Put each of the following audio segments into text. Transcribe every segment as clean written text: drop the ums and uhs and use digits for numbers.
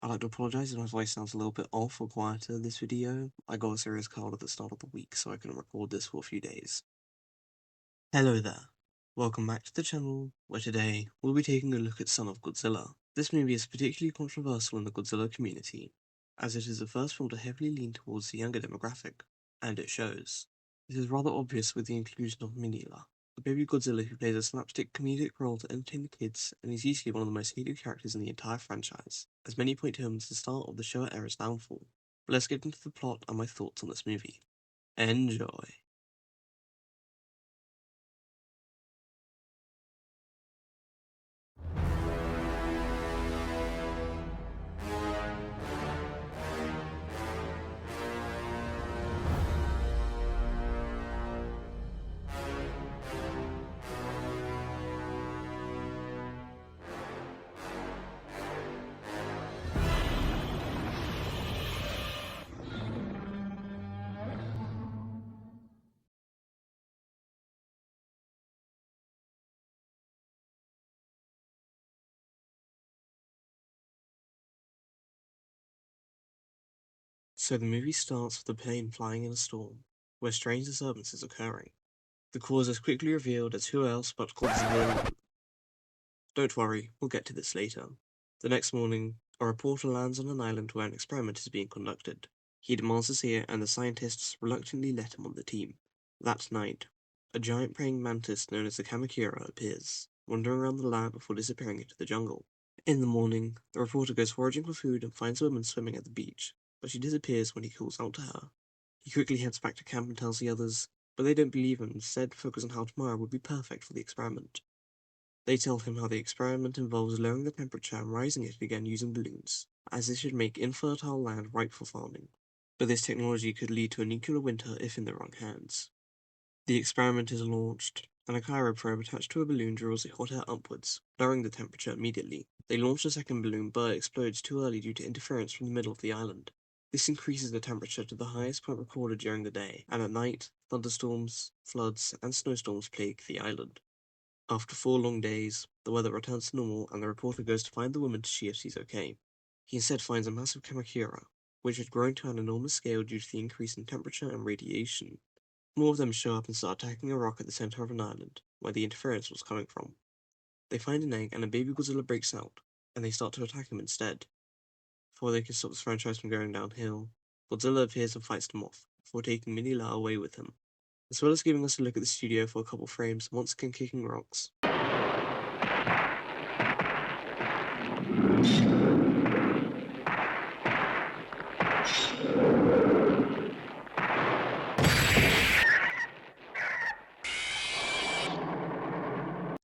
I'd like to apologise if my voice sounds a little bit off or quieter this video. I got a serious cold at the start of the week, so I couldn't record this for a few days. Hello there. Welcome back to the channel, where today we'll be taking a look at Son of Godzilla. This movie is particularly controversial in the Godzilla community, as it is the first film to heavily lean towards the younger demographic, and it shows. This is rather obvious with the inclusion of Minilla, the baby Godzilla who plays a slapstick comedic role to entertain the kids and is usually one of the most hated characters in the entire franchise, as many point to him as the start of the Showa era's downfall. But let's get into the plot and my thoughts on this movie. Enjoy! So the movie starts with the plane flying in a storm, where strange disturbances occurring. The cause is quickly revealed as who else but Godzilla. Don't worry, we'll get to this later. The next morning, a reporter lands on an island where an experiment is being conducted. He demands to see it, and the scientists reluctantly let him on the team. That night, a giant praying mantis known as the Kamakura appears, wandering around the lab before disappearing into the jungle. In the morning, the reporter goes foraging for food and finds a woman swimming at the beach, but she disappears when he calls out to her. He quickly heads back to camp and tells the others, but they don't believe him, instead focus on how tomorrow would be perfect for the experiment. They tell him how the experiment involves lowering the temperature and rising it again using balloons, as this should make infertile land ripe for farming. But this technology could lead to a nuclear winter if in the wrong hands. The experiment is launched, and a gyro probe attached to a balloon draws the hot air upwards, lowering the temperature immediately. They launch a second balloon, but it explodes too early due to interference from the middle of the island. This increases the temperature to the highest point recorded during the day, and at night, thunderstorms, floods, and snowstorms plague the island. After 4 long days, the weather returns to normal and the reporter goes to find the woman to see if she's okay. He instead finds a massive Kamakura, which had grown to an enormous scale due to the increase in temperature and radiation. More of them show up and start attacking a rock at the center of an island, where the interference was coming from. They find an egg and a baby Godzilla breaks out, and they start to attack him instead. Before they can stop this franchise from going downhill, Godzilla appears and fights them off, before taking Minilla away with him, as well as giving us a look at the studio for a couple frames, once again kicking rocks.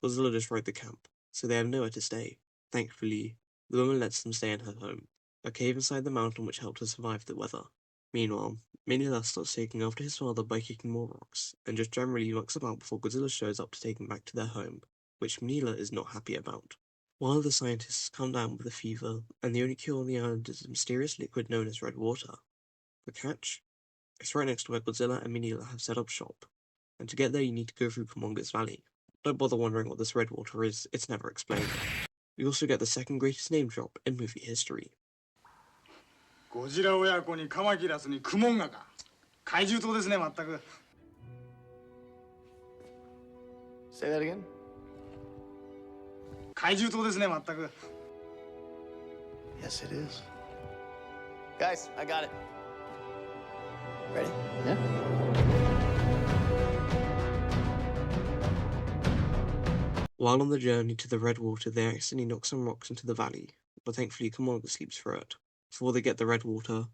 Godzilla destroyed the camp, so they have nowhere to stay. Thankfully, the woman lets them stay in her home, a cave inside the mountain which helped her survive the weather. Meanwhile, Minilla starts taking after his father by kicking more rocks, and just generally mucks about before Godzilla shows up to take them back to their home, which Minilla is not happy about. While the scientists come down with a fever, and the only cure on the island is a mysterious liquid known as red water. The catch? It's right next to where Godzilla and Minilla have set up shop, and to get there you need to go through Kumonga's Valley. Don't bother wondering what this red water is, it's never explained. We also get the second greatest name drop in movie history. ゴジラ親子にカマキラスにクモンガか怪獣島ですねまったく Say that again? 怪獣島ですねまったく Yes, it is. Guys, I got it. Ready? Yeah. While on the journey to the red water, they accidentally knock some rocks into the valley, but thankfully Kumonga sleeps through it. Before they get the red water,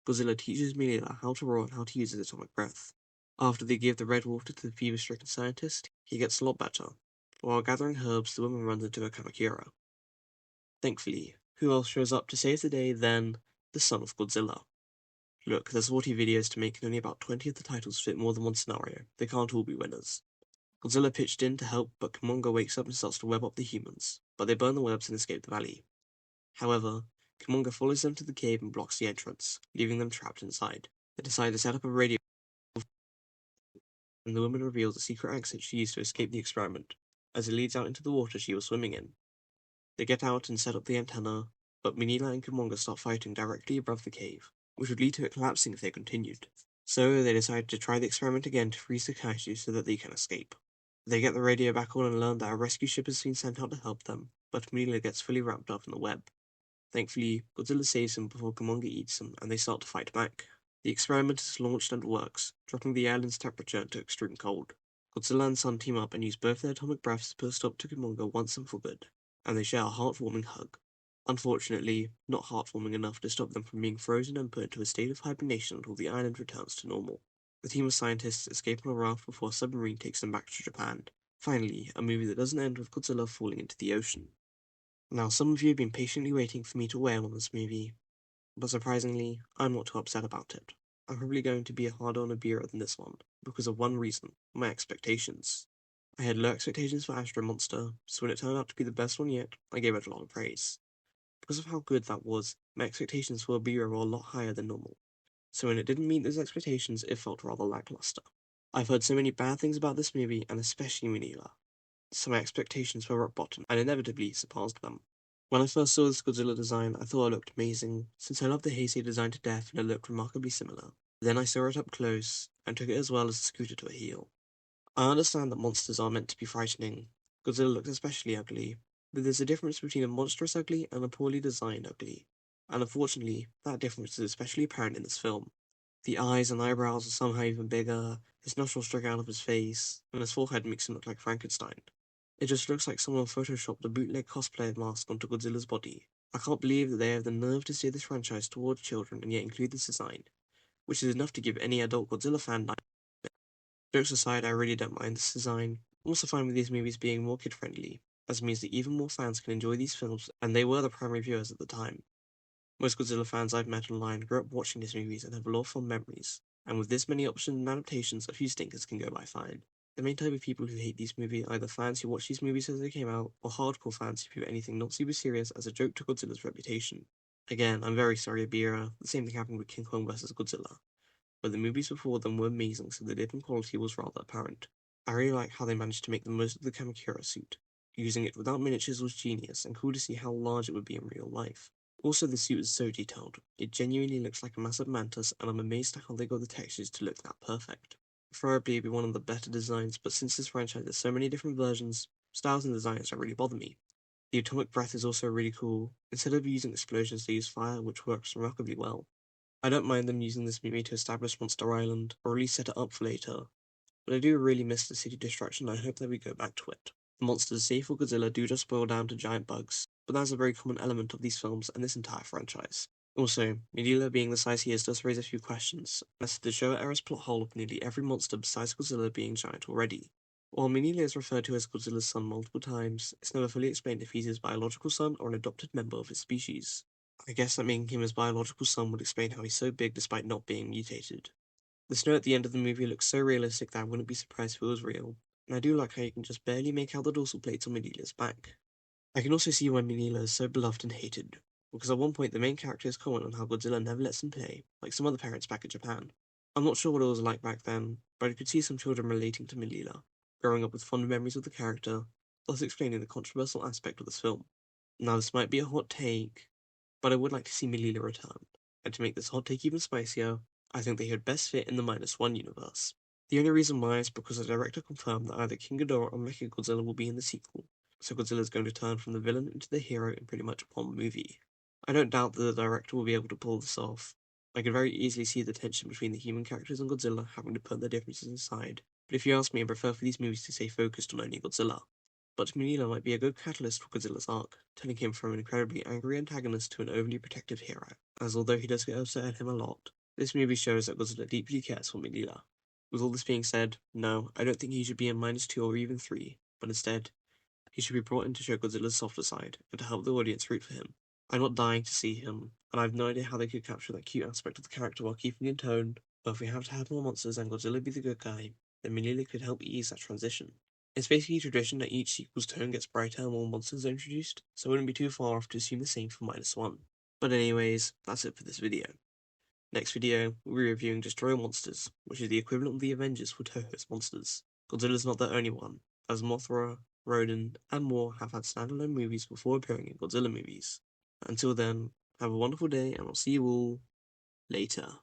Godzilla teaches Minilla how to roar and how to use his atomic breath. After they give the red water to the fever-stricken scientist, he gets a lot better. While gathering herbs, the woman runs into a Kamakura. Thankfully, who else shows up to save the day than the son of Godzilla? Look, there's 40 videos to make and only about 20 of the titles fit more than one scenario. They can't all be winners. Godzilla pitched in to help, but Kumonga wakes up and starts to web up the humans, but they burn the webs and escape the valley. However, Kumonga follows them to the cave and blocks the entrance, leaving them trapped inside. They decide to set up a radio, and the woman reveals a secret exit she used to escape the experiment, as it leads out into the water she was swimming in. They get out and set up the antenna, but Minilla and Kumonga start fighting directly above the cave, which would lead to it collapsing if they continued. So they decide to try the experiment again to freeze the kaiju so that they can escape. They get the radio back on and learn that a rescue ship has been sent out to help them, but Minilla gets fully wrapped up in the web. Thankfully, Godzilla saves him before Kumonga eats him, and they start to fight back. The experiment is launched and works, dropping the island's temperature to extreme cold. Godzilla and Sun team up and use both their atomic breaths to put a stop to Kumonga once and for good, and they share a heartwarming hug. Unfortunately, not heartwarming enough to stop them from being frozen and put into a state of hibernation until the island returns to normal. The team of scientists escape on a raft before a submarine takes them back to Japan. Finally, a movie that doesn't end with Godzilla falling into the ocean. Now, some of you have been patiently waiting for me to wail on this movie, but surprisingly, I'm not too upset about it. I'm probably going to be harder on Ibira than this one, because of one reason: my expectations. I had low expectations for Astro Monster, so when it turned out to be the best one yet, I gave it a lot of praise. Because of how good that was, my expectations for Ibira were a lot higher than normal, so when it didn't meet those expectations, it felt rather lackluster. I've heard so many bad things about this movie, and especially Minilla, so my expectations were rock bottom, and inevitably surpassed them. When I first saw this Godzilla design, I thought it looked amazing, since I love the Heisei design to death and it looked remarkably similar. Then I saw it up close, and took it as well as a scooter to a heel. I understand that monsters are meant to be frightening. Godzilla looks especially ugly, but there's a difference between a monstrous ugly and a poorly designed ugly, and unfortunately, that difference is especially apparent in this film. The eyes and eyebrows are somehow even bigger, his nostrils stick out of his face, and his forehead makes him look like Frankenstein. It just looks like someone photoshopped a bootleg cosplay mask onto Godzilla's body. I can't believe that they have the nerve to steer this franchise towards children and yet include this design, which is enough to give any adult Godzilla fan nightmares. Jokes aside, I really don't mind this design. I'm also fine with these movies being more kid-friendly, as it means that even more fans can enjoy these films, and they were the primary viewers at the time. Most Godzilla fans I've met online grew up watching these movies and have a lot of fond memories, and with this many options and adaptations, a few stinkers can go by fine. The main type of people who hate these movies are either fans who watch these movies as they came out, or hardcore fans who view anything not super serious as a joke to Godzilla's reputation. Again, I'm very sorry, Abira, the same thing happened with King Kong vs. Godzilla, but the movies before them were amazing, so the dip in quality was rather apparent. I really like how they managed to make the most of the Kamakura suit. Using it without miniatures was genius, and cool to see how large it would be in real life. Also, the suit is so detailed. It genuinely looks like a massive mantis, and I'm amazed at how they got the textures to look that perfect. Preferably it'd be one of the better designs, but since this franchise has so many different versions, styles and designs don't really bother me. The atomic breath is also really cool. Instead of using explosions, they use fire, which works remarkably well. I don't mind them using this movie to establish Monster Island, or at least set it up for later, but I do really miss the city destruction and I hope that we go back to it. The monsters safe for Godzilla do just boil down to giant bugs, but that's a very common element of these films and this entire franchise. Also, Medulla being the size he is does raise a few questions, as to show Era's plot hole of nearly every monster besides Godzilla being giant already. While Minilla is referred to as Godzilla's son multiple times, it's never fully explained if he's his biological son or an adopted member of his species. I guess that making him his biological son would explain how he's so big despite not being mutated. The snow at the end of the movie looks so realistic that I wouldn't be surprised if it was real, and I do like how you can just barely make out the dorsal plates on Manila's back. I can also see why Manila is so beloved and hated, because at one point the main character is comment on how Godzilla never lets him play, like some other parents back in Japan. I'm not sure what it was like back then, but I could see some children relating to Manila, growing up with fond memories of the character, thus explaining the controversial aspect of this film. Now this might be a hot take, but I would like to see Manila return, and to make this hot take even spicier, I think they would best fit in the -1 universe. The only reason why is because the director confirmed that either King Ghidorah or Mechagodzilla will be in the sequel, so Godzilla is going to turn from the villain into the hero in pretty much one movie. I don't doubt that the director will be able to pull this off. I could very easily see the tension between the human characters and Godzilla having to put their differences aside, but if you ask me, I prefer for these movies to stay focused on only Godzilla. But Munila might be a good catalyst for Godzilla's arc, turning him from an incredibly angry antagonist to an overly protective hero, as although he does get upset at him a lot, this movie shows that Godzilla deeply cares for Munila. With all this being said, no, I don't think he should be in -2 or even 3, but instead, he should be brought in to show Godzilla's softer side, and to help the audience root for him. I'm not dying to see him, and I have no idea how they could capture that cute aspect of the character while keeping in tone, but if we have to have more monsters and Godzilla be the good guy, then Munila could help ease that transition. It's basically tradition that each sequel's tone gets brighter and more monsters are introduced, so it wouldn't be too far off to assume the same for -1. But anyways, that's it for this video. Next video, we'll be reviewing Destroy Monsters, which is the equivalent of the Avengers for Toho's monsters. Godzilla's not the only one, as Mothra, Rodan, and more have had standalone movies before appearing in Godzilla movies. Until then, have a wonderful day, and I'll see you all later.